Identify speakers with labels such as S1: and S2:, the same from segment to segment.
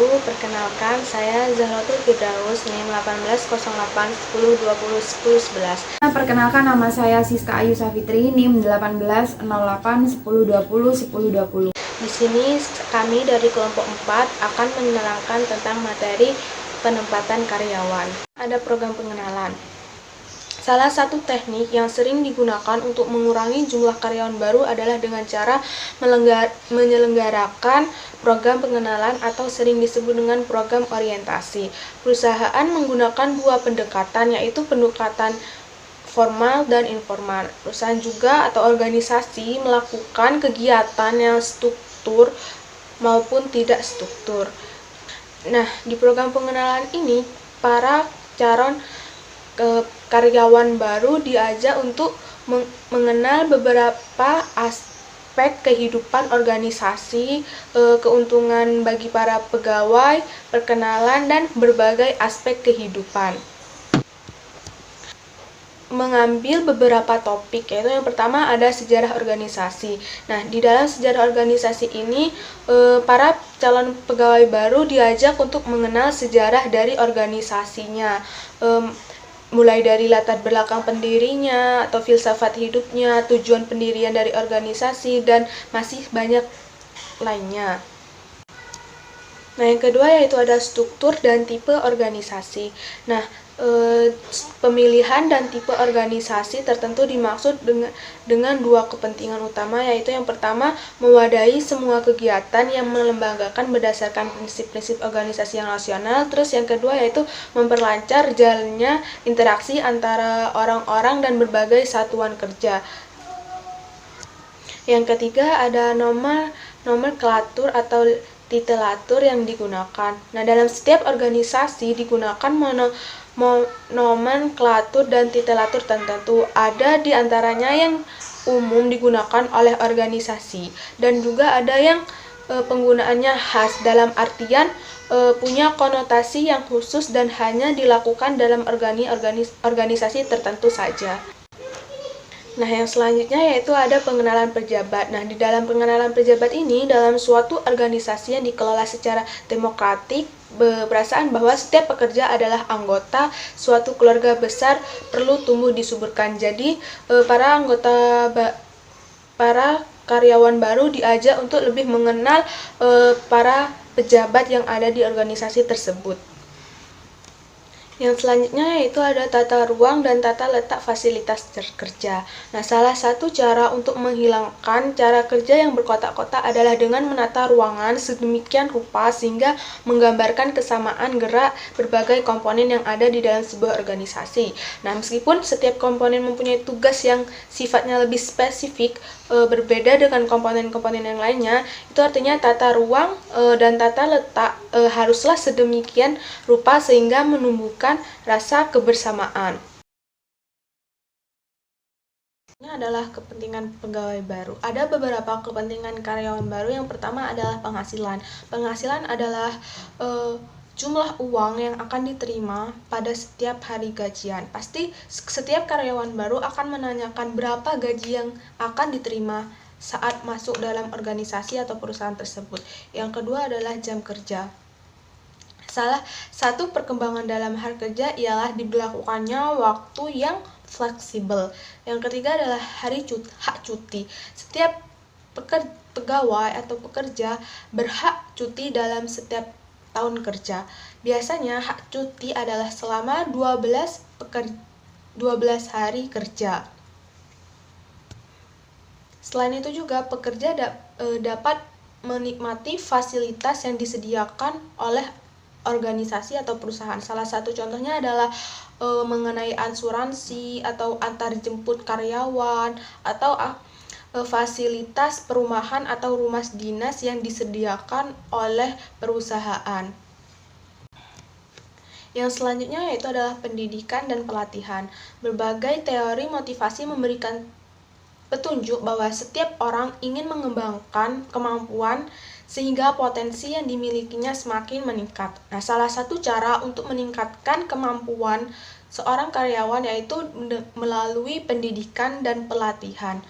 S1: Perkenalkan, saya Zahratul Firdaus, NIM 180810201011.
S2: Perkenalkan, nama saya Siska Ayu Safitri, NIM 180810201020.
S1: Di sini kami dari kelompok 4 akan menerangkan tentang materi penempatan karyawan. Ada program pengenalan. Salah satu teknik yang sering digunakan untuk mengurangi jumlah karyawan baru adalah dengan cara menyelenggarakan program pengenalan atau sering disebut dengan program orientasi. Perusahaan menggunakan dua pendekatan, yaitu pendekatan formal dan informal. Perusahaan juga atau organisasi melakukan kegiatan yang struktur maupun tidak struktur. Nah, di program pengenalan ini, para calon karyawan baru diajak untuk mengenal beberapa aspek kehidupan organisasi, keuntungan bagi para pegawai, perkenalan, dan berbagai aspek kehidupan. Mengambil beberapa topik, yaitu yang pertama ada sejarah organisasi. Nah, di dalam sejarah organisasi ini, para calon pegawai baru diajak untuk mengenal sejarah dari organisasinya, mulai dari latar belakang pendirinya atau filsafat hidupnya, tujuan pendirian dari organisasi, dan masih banyak lainnya. Nah, yang kedua yaitu ada struktur dan tipe organisasi. Nah, pemilihan dan tipe organisasi tertentu dimaksud dengan dua kepentingan utama, yaitu yang pertama mewadahi semua kegiatan yang melembagakan berdasarkan prinsip-prinsip organisasi yang rasional. Terus yang kedua yaitu memperlancar jalannya interaksi antara orang-orang dan berbagai satuan kerja. Yang ketiga ada nomenklatur atau titulatur yang digunakan. Nah, dalam setiap organisasi digunakan nomenklatur dan titulatur tertentu. Ada di antaranya yang umum digunakan oleh organisasi, dan juga ada yang penggunaannya khas, dalam artian punya konotasi yang khusus dan hanya dilakukan dalam organisasi tertentu saja. Nah, yang selanjutnya yaitu ada pengenalan pejabat. Nah, di dalam pengenalan pejabat ini, dalam suatu organisasi yang dikelola secara demokratik, berperasaan bahwa setiap pekerja adalah anggota suatu keluarga besar perlu tumbuh disuburkan. Jadi, para karyawan baru diajak untuk lebih mengenal para pejabat yang ada di organisasi tersebut. Yang selanjutnya yaitu ada tata ruang dan tata letak fasilitas kerja. Nah, salah satu cara untuk menghilangkan cara kerja yang berkotak-kotak adalah dengan menata ruangan sedemikian rupa sehingga menggambarkan kesamaan gerak berbagai komponen yang ada di dalam sebuah organisasi. Nah, meskipun setiap komponen mempunyai tugas yang sifatnya lebih spesifik, berbeda dengan komponen-komponen yang lainnya, itu artinya tata ruang dan tata letak haruslah sedemikian rupa sehingga menumbuhkan rasa kebersamaan. Ini adalah kepentingan pegawai baru. Ada beberapa kepentingan karyawan baru. Yang pertama adalah penghasilan. Penghasilan adalah jumlah uang yang akan diterima pada setiap hari gajian. Pasti setiap karyawan baru akan menanyakan berapa gaji yang akan diterima saat masuk dalam organisasi atau perusahaan tersebut. Yang kedua adalah jam kerja. Salah satu perkembangan dalam hal kerja ialah diberlakukannya waktu yang fleksibel. Yang ketiga adalah hak cuti. Setiap pegawai atau pekerja berhak cuti dalam setiap tahun kerja. Biasanya hak cuti adalah selama 12 hari kerja. Selain itu juga pekerja dapat menikmati fasilitas yang disediakan oleh organisasi atau perusahaan. Salah satu contohnya adalah mengenai asuransi atau antar jemput karyawan atau fasilitas perumahan atau rumah dinas yang disediakan oleh perusahaan. Yang selanjutnya yaitu adalah pendidikan dan pelatihan. Berbagai teori motivasi memberikan petunjuk bahwa setiap orang ingin mengembangkan kemampuan sehingga potensi yang dimilikinya semakin meningkat. Nah, salah satu cara untuk meningkatkan kemampuan seorang karyawan yaitu melalui pendidikan dan pelatihan.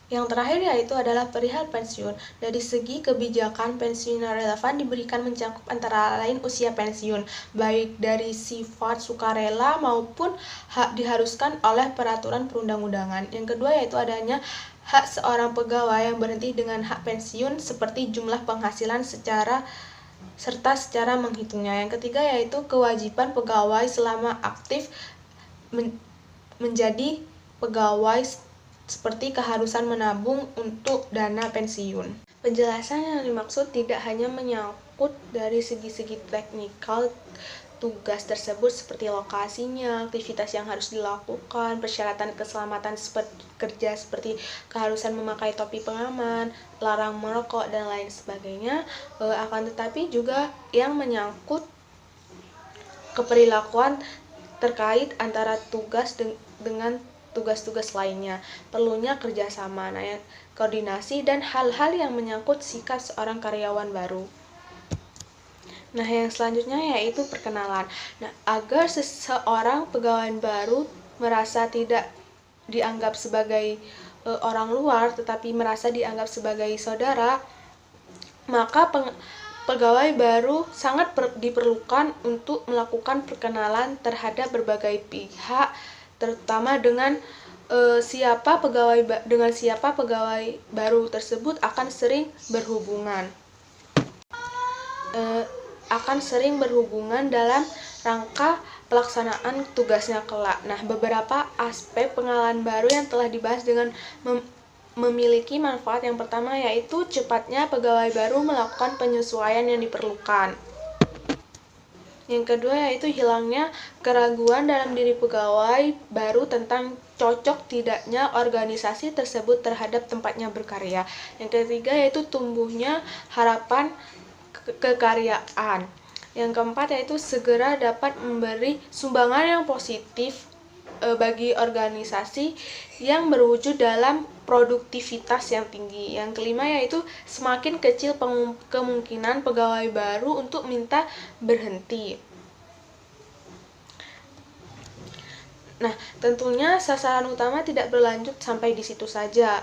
S1: Yang terakhir yaitu adalah perihal pensiun. Dari segi kebijakan pensiun yang relevan diberikan mencakup antara lain usia pensiun, baik dari sifat sukarela maupun hak diharuskan oleh peraturan perundang-undangan. Yang kedua yaitu adanya hak seorang pegawai yang berhenti dengan hak pensiun seperti jumlah penghasilan serta secara menghitungnya. Yang ketiga yaitu kewajiban pegawai selama aktif menjadi pegawai seperti keharusan menabung untuk dana pensiun. Penjelasan yang dimaksud tidak hanya menyangkut dari segi-segi teknikal tugas tersebut seperti lokasinya, aktivitas yang harus dilakukan, persyaratan keselamatan kerja seperti keharusan memakai topi pengaman, larang merokok, dan lain sebagainya, akan tetapi juga yang menyangkut keperilakuan terkait antara tugas dengan tugas-tugas lainnya, perlunya kerjasama, koordinasi, dan hal-hal yang menyangkut sikap seorang karyawan baru. Nah, yang selanjutnya yaitu perkenalan. Nah, agar seseorang pegawai baru merasa tidak dianggap sebagai orang luar, tetapi merasa dianggap sebagai saudara, maka pegawai baru sangat diperlukan untuk melakukan perkenalan terhadap berbagai pihak, terutama dengan siapa pegawai baru tersebut akan sering berhubungan dalam rangka pelaksanaan tugasnya kelak. Nah, beberapa aspek pengenalan baru yang telah dibahas dengan memiliki manfaat. Yang pertama yaitu cepatnya pegawai baru melakukan penyesuaian yang diperlukan. Yang kedua yaitu hilangnya keraguan dalam diri pegawai baru tentang cocok tidaknya organisasi tersebut terhadap tempatnya berkarya. Yang ketiga yaitu tumbuhnya harapan kekaryaan. Yang keempat yaitu segera dapat memberi sumbangan yang positif bagi organisasi yang berwujud dalam produktivitas yang tinggi. Yang kelima yaitu semakin kecil kemungkinan pegawai baru untuk minta berhenti. Nah, tentunya sasaran utama tidak berlanjut sampai di situ saja.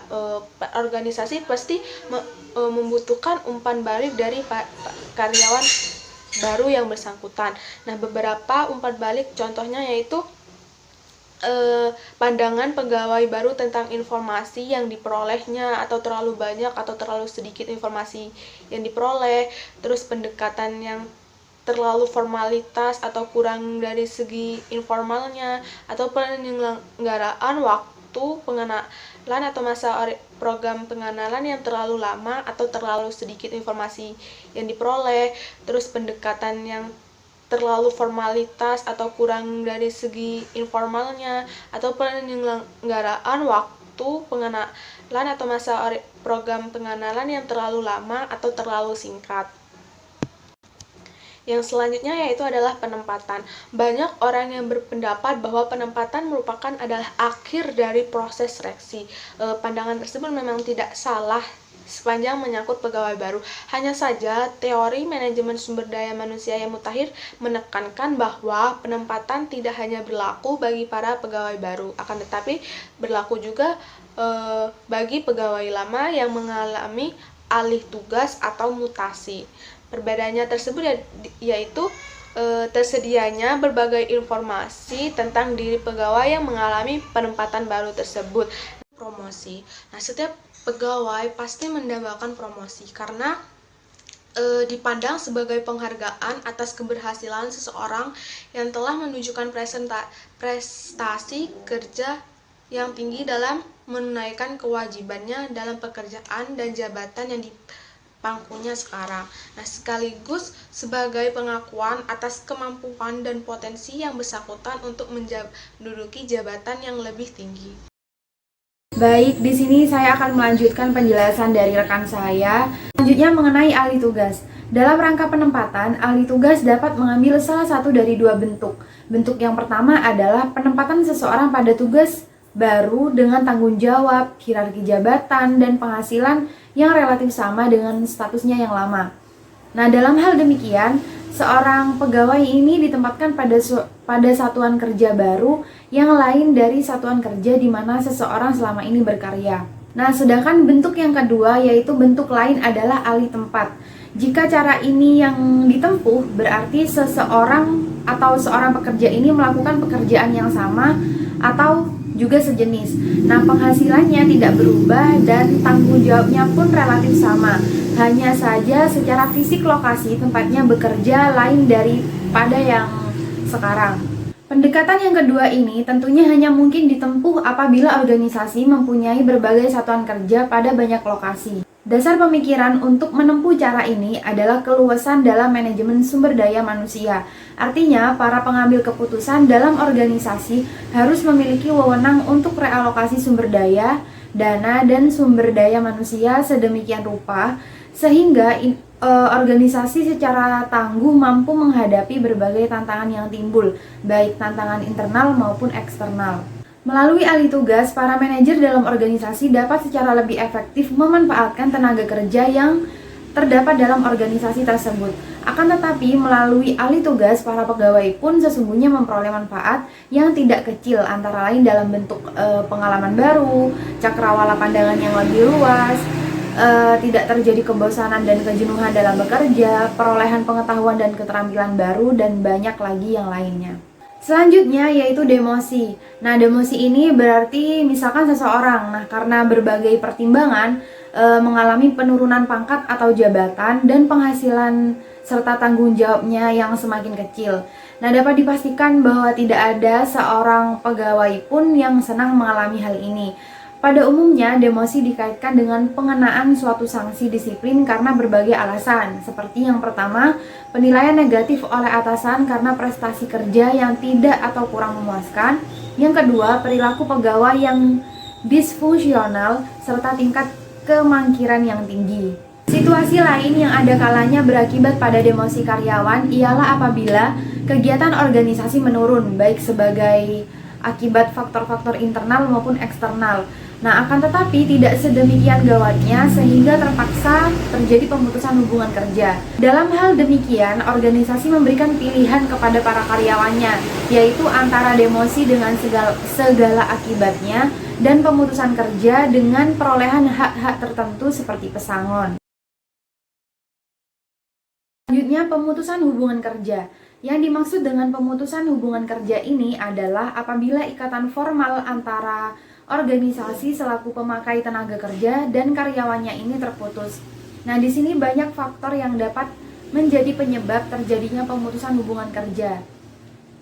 S1: Organisasi pasti membutuhkan umpan balik dari karyawan baru yang bersangkutan. Nah, beberapa umpan balik contohnya yaitu pandangan pegawai baru tentang informasi yang diperolehnya, atau terlalu banyak atau terlalu sedikit informasi yang diperoleh, terus pendekatan yang terlalu formalitas atau kurang dari segi informalnya, atau penyelenggaraan waktu pengenalan atau masa program pengenalan yang terlalu lama atau terlalu sedikit informasi yang diperoleh, terus pendekatan yang terlalu formalitas atau kurang dari segi informalnya, atau penyelenggaraan waktu pengenalan atau masa program pengenalan yang terlalu lama atau terlalu singkat. Yang selanjutnya yaitu adalah penempatan. Banyak orang yang berpendapat bahwa penempatan merupakan adalah akhir dari proses seleksi. Pandangan tersebut memang tidak salah sepanjang menyangkut pegawai baru. Hanya saja teori manajemen sumber daya manusia yang mutakhir menekankan bahwa penempatan tidak hanya berlaku bagi para pegawai baru, akan tetapi berlaku juga bagi pegawai lama yang mengalami alih tugas atau mutasi. Perbedaannya tersebut yaitu tersedianya berbagai informasi tentang diri pegawai yang mengalami penempatan baru tersebut. Promosi. Nah, setiap pegawai pasti mendambakan promosi karena dipandang sebagai penghargaan atas keberhasilan seseorang yang telah menunjukkan prestasi kerja yang tinggi dalam menunaikan kewajibannya dalam pekerjaan dan jabatan yang dipangkunya sekarang. Nah, sekaligus sebagai pengakuan atas kemampuan dan potensi yang bersangkutan untuk menduduki jabatan yang lebih tinggi.
S2: Baik, di sini saya akan melanjutkan penjelasan dari rekan saya. Selanjutnya mengenai alih tugas. Dalam rangka penempatan, alih tugas dapat mengambil salah satu dari dua bentuk. Bentuk yang pertama adalah penempatan seseorang pada tugas baru dengan tanggung jawab, hierarki jabatan, dan penghasilan yang relatif sama dengan statusnya yang lama. Nah, dalam hal demikian, seorang pegawai ini ditempatkan pada satuan kerja baru yang lain dari satuan kerja di mana seseorang selama ini berkarya. Nah, sedangkan bentuk yang kedua yaitu bentuk lain adalah alih tempat. Jika cara ini yang ditempuh, berarti seseorang atau seorang pekerja ini melakukan pekerjaan yang sama atau juga sejenis. Nah, penghasilannya tidak berubah dan tanggung jawabnya pun relatif sama. Hanya saja secara fisik lokasi tempatnya bekerja lain daripada yang sekarang. Pendekatan yang kedua ini tentunya hanya mungkin ditempuh apabila organisasi mempunyai berbagai satuan kerja pada banyak lokasi. Dasar pemikiran untuk menempuh cara ini adalah keluasan dalam manajemen sumber daya manusia. Artinya, para pengambil keputusan dalam organisasi harus memiliki wewenang untuk realokasi sumber daya, dana, dan sumber daya manusia sedemikian rupa sehingga organisasi secara tangguh mampu menghadapi berbagai tantangan yang timbul, baik tantangan internal maupun eksternal. Melalui alih tugas, para manajer dalam organisasi dapat secara lebih efektif memanfaatkan tenaga kerja yang terdapat dalam organisasi tersebut. Akan tetapi, melalui alih tugas, para pegawai pun sesungguhnya memperoleh manfaat yang tidak kecil, antara lain dalam bentuk pengalaman baru, cakrawala pandangan yang lebih luas, tidak terjadi kebosanan dan kejenuhan dalam bekerja, perolehan pengetahuan dan keterampilan baru, dan banyak lagi yang lainnya. Selanjutnya yaitu demosi. Nah, demosi ini berarti misalkan seseorang, karena berbagai pertimbangan mengalami penurunan pangkat atau jabatan dan penghasilan serta tanggung jawabnya yang semakin kecil. Nah, dapat dipastikan bahwa tidak ada seorang pegawai pun yang senang mengalami hal ini. Pada umumnya, demosi dikaitkan dengan pengenaan suatu sanksi disiplin karena berbagai alasan, seperti yang pertama, penilaian negatif oleh atasan karena prestasi kerja yang tidak atau kurang memuaskan. Yang kedua, perilaku pegawai yang disfungsional serta tingkat kemangkiran yang tinggi. Situasi lain yang ada kalanya berakibat pada demosi karyawan ialah apabila kegiatan organisasi menurun, baik sebagai akibat faktor-faktor internal maupun eksternal. Nah, akan tetapi tidak sedemikian gawatnya sehingga terpaksa terjadi pemutusan hubungan kerja. Dalam hal demikian, organisasi memberikan pilihan kepada para karyawannya, yaitu antara demosi dengan segala akibatnya dan pemutusan kerja dengan perolehan hak-hak tertentu seperti pesangon. Selanjutnya, pemutusan hubungan kerja. Yang dimaksud dengan pemutusan hubungan kerja ini adalah apabila ikatan formal antara organisasi selaku pemakai tenaga kerja dan karyawannya ini terputus. Nah, di sini banyak faktor yang dapat menjadi penyebab terjadinya pemutusan hubungan kerja.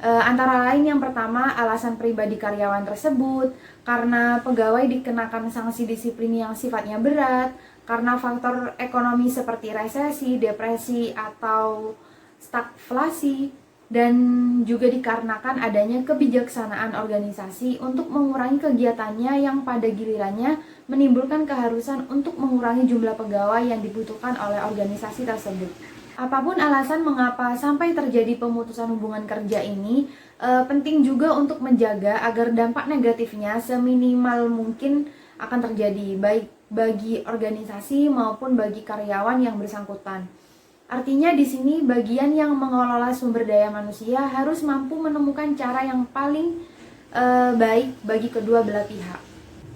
S2: Antara lain yang pertama, alasan pribadi karyawan tersebut, karena pegawai dikenakan sanksi disiplin yang sifatnya berat, karena faktor ekonomi seperti resesi, depresi, atau stagflasi, dan juga dikarenakan adanya kebijaksanaan organisasi untuk mengurangi kegiatannya yang pada gilirannya menimbulkan keharusan untuk mengurangi jumlah pegawai yang dibutuhkan oleh organisasi tersebut. Apapun alasan mengapa sampai terjadi pemutusan hubungan kerja ini, penting juga untuk menjaga agar dampak negatifnya seminimal mungkin akan terjadi, baik bagi organisasi maupun bagi karyawan yang bersangkutan. Artinya di sini bagian yang mengelola sumber daya manusia harus mampu menemukan cara yang paling baik bagi kedua belah pihak.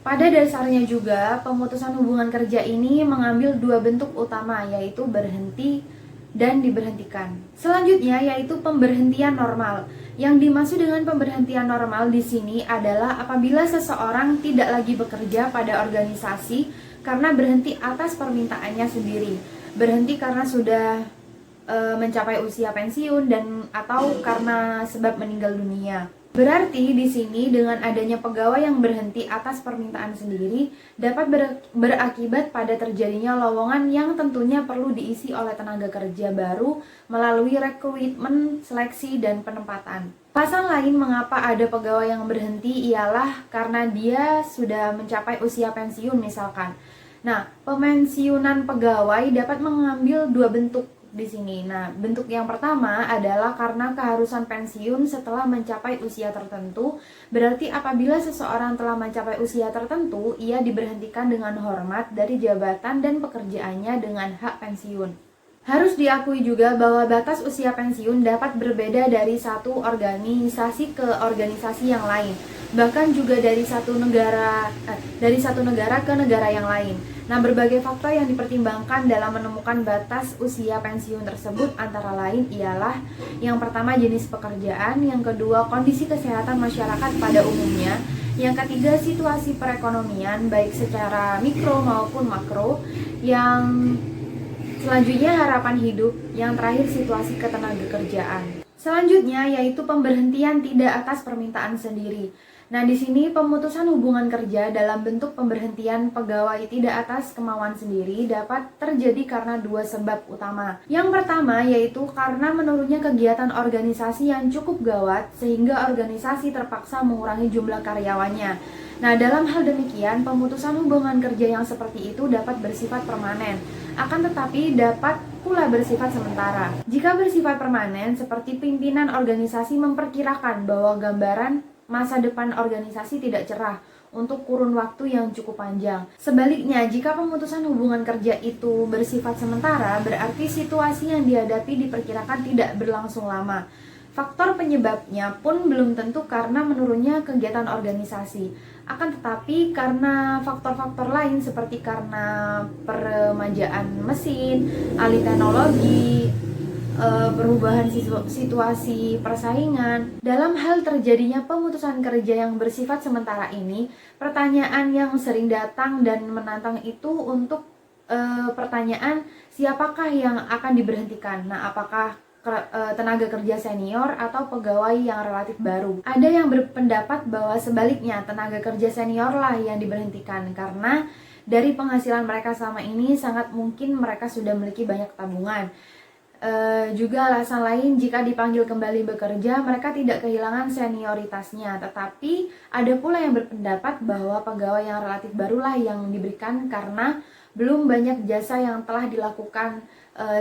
S2: Pada dasarnya juga pemutusan hubungan kerja ini mengambil dua bentuk utama, yaitu berhenti dan diberhentikan. Selanjutnya yaitu pemberhentian normal. Yang dimaksud dengan pemberhentian normal di sini adalah apabila seseorang tidak lagi bekerja pada organisasi karena berhenti atas permintaannya sendiri. Berhenti karena sudah mencapai usia pensiun dan atau karena sebab meninggal dunia. Berarti di sini dengan adanya pegawai yang berhenti atas permintaan sendiri dapat berakibat pada terjadinya lowongan yang tentunya perlu diisi oleh tenaga kerja baru melalui rekrutmen, seleksi, dan penempatan. Alasan lain mengapa ada pegawai yang berhenti ialah karena dia sudah mencapai usia pensiun misalkan. Nah, pemensiunan pegawai dapat mengambil dua bentuk di sini. Nah, bentuk yang pertama adalah karena keharusan pensiun setelah mencapai usia tertentu. Berarti apabila seseorang telah mencapai usia tertentu, ia diberhentikan dengan hormat dari jabatan dan pekerjaannya dengan hak pensiun. Harus diakui juga bahwa batas usia pensiun dapat berbeda dari satu organisasi ke organisasi yang lain. bahkan juga dari satu negara ke negara yang lain. Nah, berbagai faktor yang dipertimbangkan dalam menemukan batas usia pensiun tersebut antara lain ialah yang pertama jenis pekerjaan, yang kedua kondisi kesehatan masyarakat pada umumnya, yang ketiga situasi perekonomian baik secara mikro maupun makro, yang selanjutnya harapan hidup, yang terakhir situasi ketenagakerjaan. Selanjutnya yaitu pemberhentian tidak atas permintaan sendiri. Nah, di sini pemutusan hubungan kerja dalam bentuk pemberhentian pegawai tidak atas kemauan sendiri dapat terjadi karena dua sebab utama. Yang pertama yaitu karena menurunnya kegiatan organisasi yang cukup gawat sehingga organisasi terpaksa mengurangi jumlah karyawannya. Nah, dalam hal demikian, pemutusan hubungan kerja yang seperti itu dapat bersifat permanen, akan tetapi dapat pula bersifat sementara. Jika bersifat permanen, seperti pimpinan organisasi memperkirakan bahwa gambaran masa depan organisasi tidak cerah untuk kurun waktu yang cukup panjang. Sebaliknya, jika pemutusan hubungan kerja itu bersifat sementara, berarti situasi yang dihadapi diperkirakan tidak berlangsung lama. Faktor penyebabnya pun belum tentu karena menurunnya kegiatan organisasi, akan tetapi karena faktor-faktor lain seperti karena peremajaan mesin, alih teknologi, perubahan situasi persaingan. Dalam hal terjadinya pemutusan kerja yang bersifat sementara ini, pertanyaan yang sering datang dan menantang itu untuk pertanyaan siapakah yang akan diberhentikan. Nah, apakah tenaga kerja senior atau pegawai yang relatif baru? Ada yang berpendapat bahwa sebaliknya tenaga kerja senior lah yang diberhentikan karena dari penghasilan mereka selama ini sangat mungkin mereka sudah memiliki banyak tabungan. Juga alasan lain, jika dipanggil kembali bekerja mereka tidak kehilangan senioritasnya, tetapi ada pula yang berpendapat bahwa pegawai yang relatif barulah yang diberikan karena belum banyak jasa yang telah dilakukan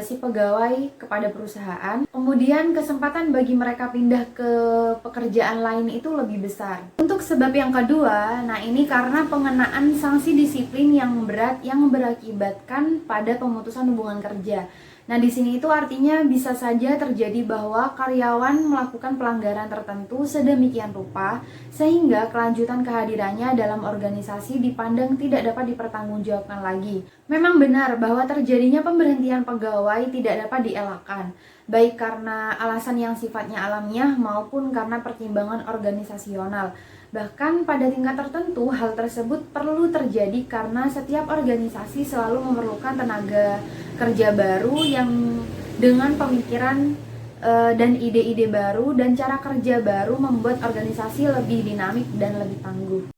S2: si pegawai kepada perusahaan. Kemudian kesempatan bagi mereka pindah ke pekerjaan lain itu lebih besar. Untuk sebab yang kedua, nah ini karena pengenaan sanksi disiplin yang berat yang berakibatkan pada pemutusan hubungan kerja. Nah, di sini itu artinya bisa saja terjadi bahwa karyawan melakukan pelanggaran tertentu sedemikian rupa sehingga kelanjutan kehadirannya dalam organisasi dipandang tidak dapat dipertanggungjawabkan lagi. Memang benar bahwa terjadinya pemberhentian pegawai tidak dapat dielakkan, baik karena alasan yang sifatnya alamiah maupun karena pertimbangan organisasional. Bahkan pada tingkat tertentu hal tersebut perlu terjadi karena setiap organisasi selalu memerlukan tenaga kerja baru yang dengan pemikiran dan ide-ide baru dan cara kerja baru membuat organisasi lebih dinamik dan lebih tangguh.